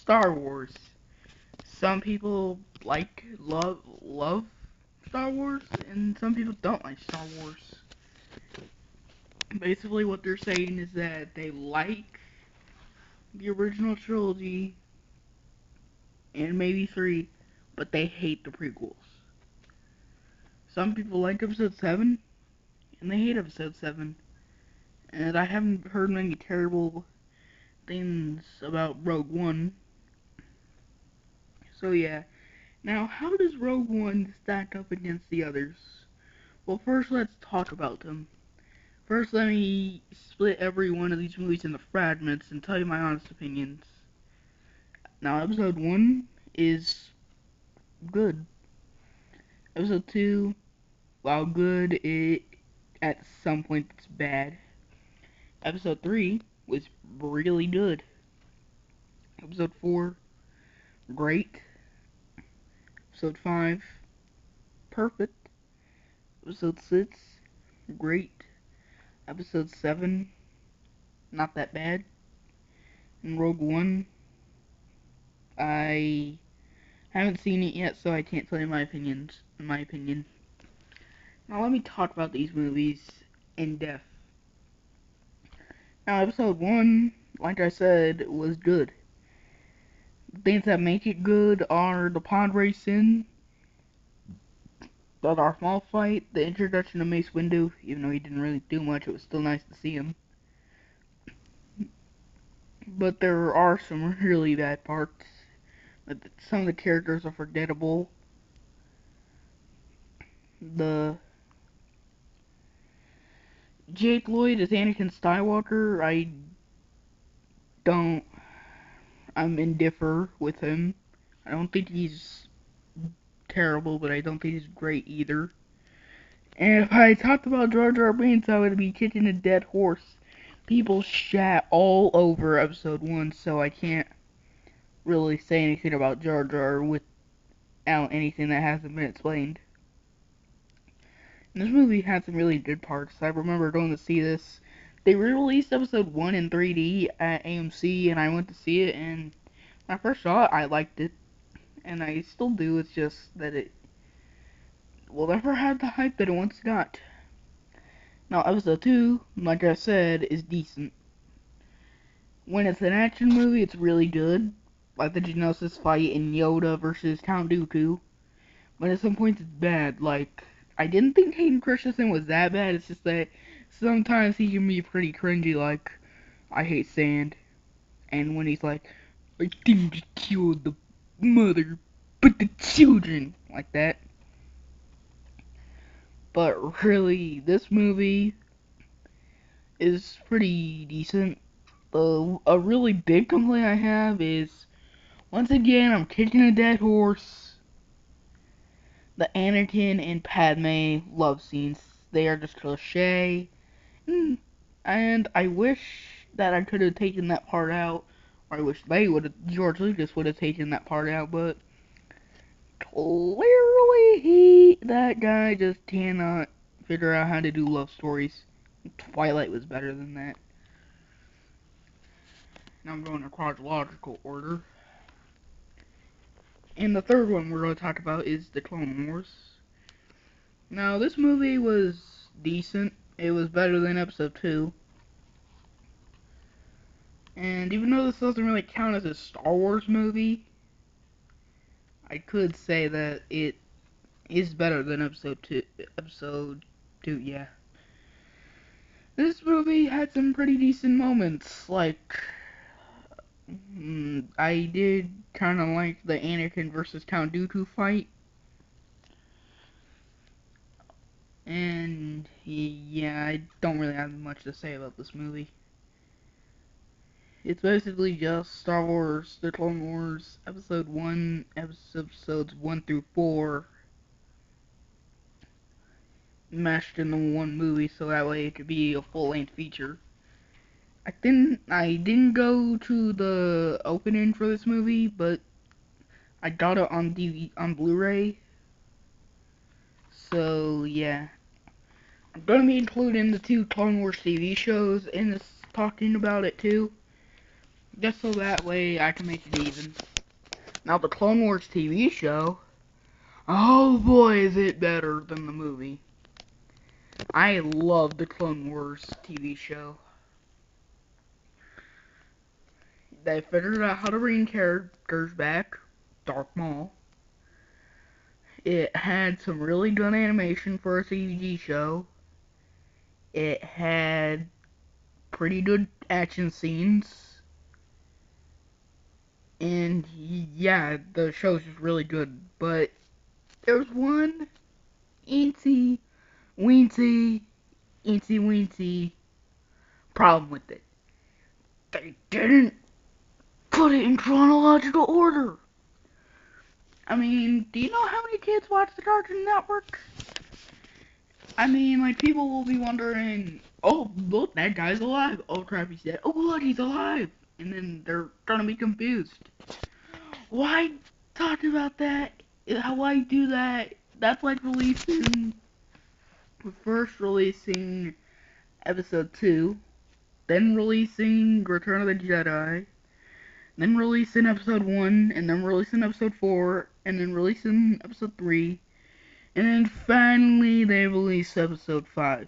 Star Wars. Some people love Star Wars, and some people don't like Star Wars. Basically, what they're saying is that they like the original trilogy and maybe 3, but they hate the prequels. Some people like Episode 7, and they hate Episode 7. And I haven't heard many terrible things about Rogue One. So yeah. Now, how does Rogue One stack up against the others? Well, first let's talk about them. First, let me split every one of these movies into fragments and tell you my honest opinions. Now, Episode 1 is good. Episode 2, while good, it at some point it's bad. Episode 3 was really good. Episode 4, great. Episode 5, perfect. Episode 6, great. Episode 7, not that bad. And Rogue One, I haven't seen it yet, so I can't tell you my opinion. Now let me talk about these movies in depth. Now, Episode 1, like I said, was good. The things that make it good are the pod racing, the Darth Maul fight, the introduction of Mace Windu. Even though he didn't really do much, it was still nice to see him. But there are some really bad parts. Some of the characters are forgettable. The Jake Lloyd as Anakin Skywalker, don't, I'm indiffer with him. I don't think he's terrible, but I don't think he's great either. And if I talked about Jar Jar Binks, I would be kicking a dead horse. People shat all over Episode 1, so I can't really say anything about Jar Jar without anything that hasn't been explained. And this movie had some really good parts. I remember going to see this. They re-released Episode 1 in 3D at AMC, and I went to see it, and when I first saw it, I liked it. And I still do, it's just that it will never have the hype that it once got. Now, Episode 2, like I said, is decent. When it's an action movie, it's really good. Like the Geonosis fight in Yoda versus Count Dooku. But at some points, it's bad. Like, I didn't think Hayden Christensen was that bad. It's just that sometimes he can be pretty cringy, like, I hate sand. And when he's like, I didn't kill the mother, but the children. Like that. But really, this movie is pretty decent. A really big complaint I have is, once again, I'm kicking a dead horse. The Anakin and Padme love scenes. They are just cliche. And I wish that I could have taken that part out. Or I wish George Lucas would have taken that part out, but clearly that guy just cannot figure out how to do love stories. Twilight was better than that. Now I'm going in chronological order. And the third one we're going to talk about is The Clone Wars. Now, this movie was decent. It was better than Episode 2. And even though this doesn't really count as a Star Wars movie, I could say that it is better than Episode 2. Episode 2, yeah. This movie had some pretty decent moments. Like, I did kind of like the Anakin versus Count Dooku fight. And yeah, I don't really have much to say about this movie. It's basically just Star Wars, The Clone Wars, Episode 1, Episodes 1 through 4, mashed into one movie so that way it could be a full-length feature. I didn't go to the opening for this movie, but I got it on on Blu-ray. So yeah, I'm gonna be including the 2 Clone Wars TV shows in this, talking about it too. just so that way I can make it even. Now the Clone Wars TV show, oh boy is it better than the movie. I love the Clone Wars TV show. They figured out how to bring characters back. Darth Maul. It had some really good animation for a CG show. It had pretty good action scenes. And yeah, the show's just really good. But there's one eensy, weensy, eensy weensy problem with it. They didn't put it in chronological order. I mean, do you know how many kids watch the Cartoon Network? I mean, like, people will be wondering, oh, look, that guy's alive. Oh, crap, he's dead. Oh, look, he's alive. And then they're gonna be confused. Why talk about that? Why do that? That's like first releasing episode 2, then releasing Return of the Jedi, then releasing episode 1, and then releasing episode 4, and then releasing episode 3, and then finally they released episode 5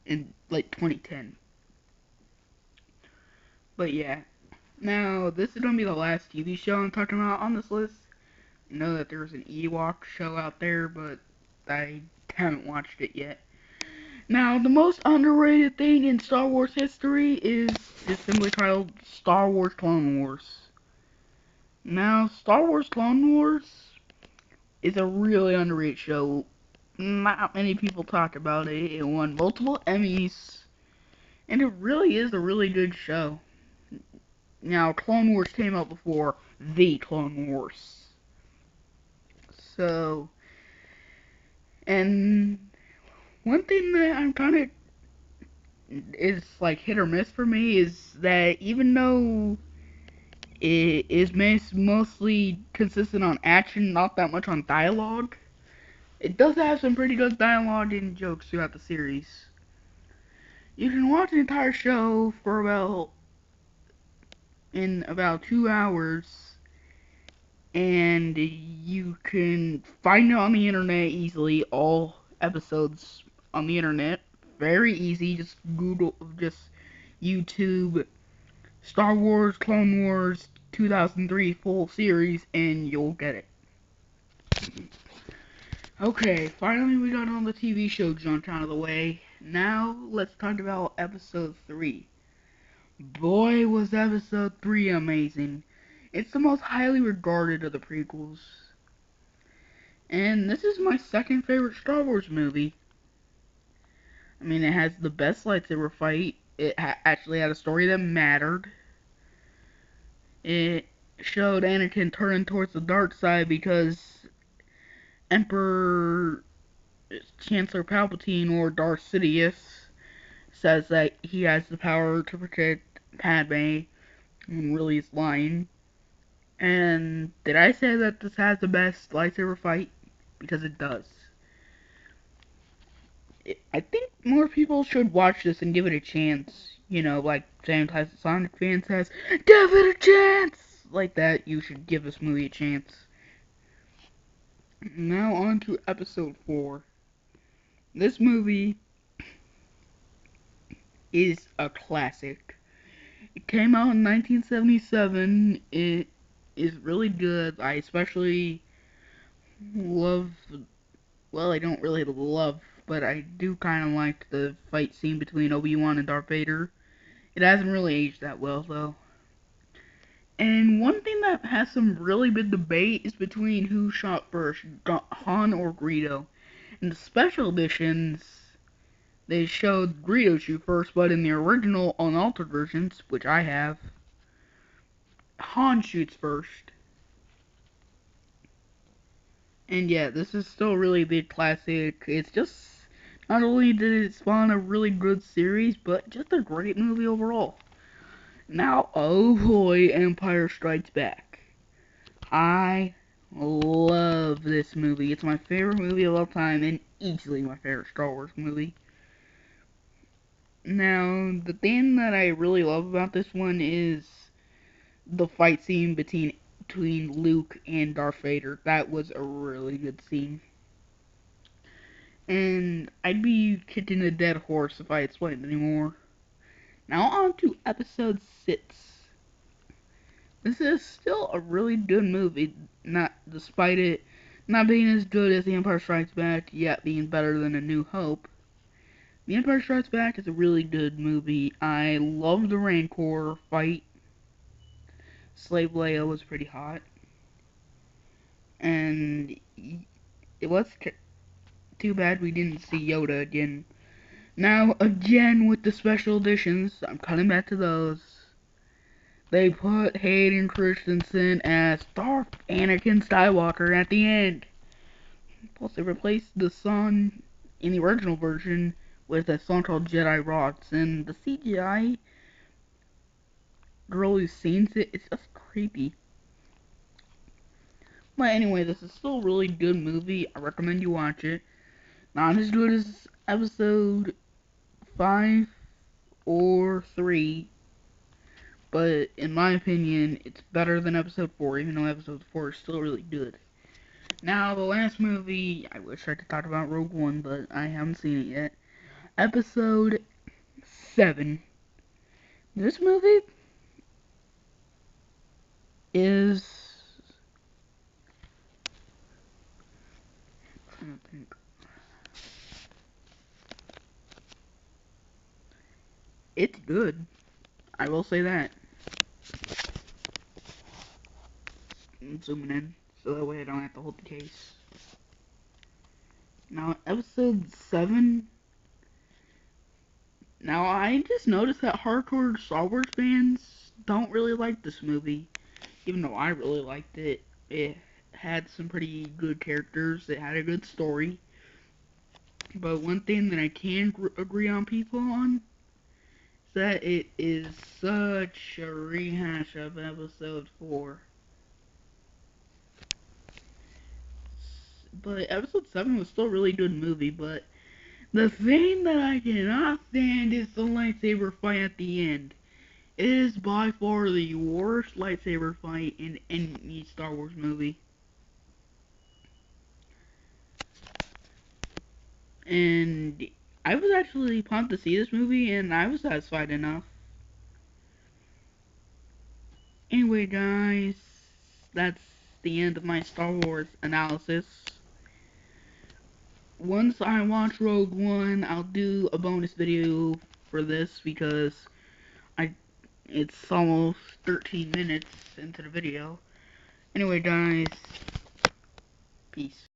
in like 2010. But yeah, now this is gonna be the last TV show I'm talking about on this list. I know that there's an Ewok show out there, but I haven't watched it yet. Now, the most underrated thing in Star Wars history is just simply titled Star Wars Clone Wars. Now, Star Wars Clone Wars is a really underrated show. Not many people talk about it. It won multiple Emmys, and it really is a really good show. Now, Clone Wars came out before The Clone Wars. So, and one thing that I'm kind of is like hit or miss for me is that even though it is mostly consistent on action, not that much on dialogue, it does have some pretty good dialogue and jokes throughout the series. You can watch the entire show for about 2 hours, and you can find it on the internet easily. All episodes on the internet, very easy. Just YouTube Star Wars Clone Wars 2003 full series, and you'll get it. Okay, finally we got all the TV show junk out of the way. Now let's talk about episode 3. Boy, was episode 3 amazing. It's the most highly regarded of the prequels. And this is my second favorite Star Wars movie. I mean, it has the best lightsaber fight. It actually had a story that mattered. It showed Anakin turning towards the dark side because Emperor Chancellor Palpatine, or Darth Sidious, says that he has the power to protect Padme, and really is lying. And did I say that this has the best lightsaber fight? Because it does. I think more people should watch this and give it a chance. You know, like same types of Sonic fan says, give it a chance! Like that, you should give this movie a chance. Now on to episode 4. This movie is a classic. It came out in 1977. It is really good. I especially love, well, I don't really love, but I do kind of like the fight scene between Obi-Wan and Darth Vader. It hasn't really aged that well, though. And one thing that has some really big debate is between who shot first, Han or Greedo. In the special editions, they showed Greedo shoot first, but in the original unaltered versions, which I have, Han shoots first. And yeah, this is still really big classic. It's just, not only did it spawn a really good series, but just a great movie overall. Now, oh boy, Empire Strikes Back. I love this movie. It's my favorite movie of all time, and easily my favorite Star Wars movie. Now, the thing that I really love about this one is the fight scene between Luke and Darth Vader. That was a really good scene. And I'd be kicking a dead horse if I explained anymore. Now on to episode 6. This is still a really good movie, not despite it not being as good as The Empire Strikes Back, yet being better than A New Hope. The Empire Strikes Back is a really good movie. I love the Rancor fight. Slave Leia was pretty hot. And it was too bad we didn't see Yoda again. Now, again, with the special editions, I'm coming back to those. They put Hayden Christensen as Darth Anakin Skywalker at the end. Plus, they replaced the sun in the original version with a song called Jedi Rocks, and the CGI girl who sings it, it's just creepy. But anyway, this is still a really good movie. I recommend you watch it. Not as good as episode 5 or 3, but in my opinion, it's better than episode 4, even though episode 4 is still really good. Now, the last movie, I wish I could talk about Rogue One, but I haven't seen it yet. Episode 7. This movie is... It's good. I will say that. I'm zooming in, so that way I don't have to hold the case. Now, episode 7. Now, I just noticed that hardcore Star Wars fans don't really like this movie. Even though I really liked it. It had some pretty good characters. It had a good story. But one thing that I can agree on people on is that it is such a rehash of episode 4. But episode 7 was still a really good movie, but the thing that I cannot stand is the lightsaber fight at the end. It is by far the worst lightsaber fight in any Star Wars movie. And I was actually pumped to see this movie, and I was satisfied enough. Anyway, guys, that's the end of my Star Wars analysis. Once I watch Rogue One, I'll do a bonus video for this because it's almost 13 minutes into the video. Anyway, guys, peace.